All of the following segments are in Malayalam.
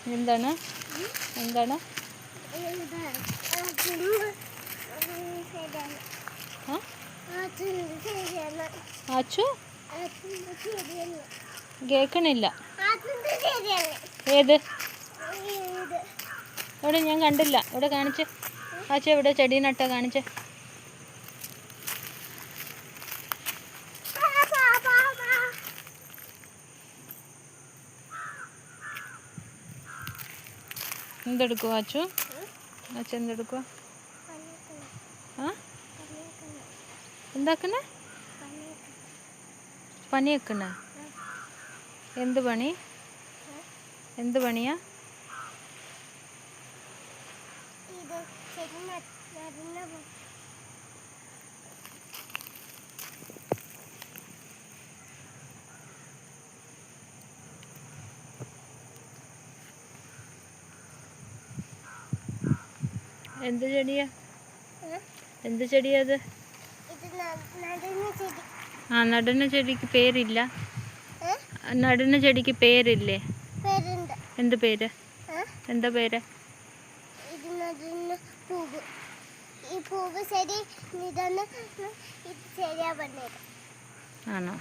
എന്താണ് എന്താണ് ആച്ചു കേൾക്കണില്ല. ഏത് ഇവിടെ ഞാൻ കണ്ടില്ല. ഇവിടെ കാണിച്ച് ആച്ചു എവിടെ ചെടി നട്ട കാണിച്ച്. എന്തെടുക്കുവാ ആച്ചു? ആച്ചു എന്തെടുക്കുവാ? ആ എന്താക്കണേ? പണിയാക്കണേ? എന്ത് പണി? എന്ത് പണിയാ? എന്ത് ചെടിയാ? എന്ത് ചെടിയാ അത്? ആ നടുന്ന ചെടിക്ക് പേരില്ല. നടുന്ന ചെടിക്ക് പേരില്ലേ? എന്ത് പേര്? എന്താ പേര്? ആണോ?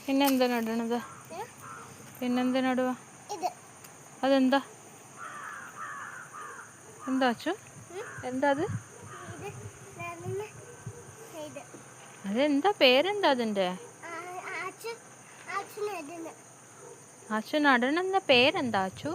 പിന്നെന്താ നടണത്? പിന്നെന്താ നടുവാ? അതെന്താ? എന്താ അച്ചു? എന്താ അത്? അതെന്താ പേരെന്താ അതിൻ്റെ? അച്ചു നടണെന്ന പേരെന്താ അച്ചു?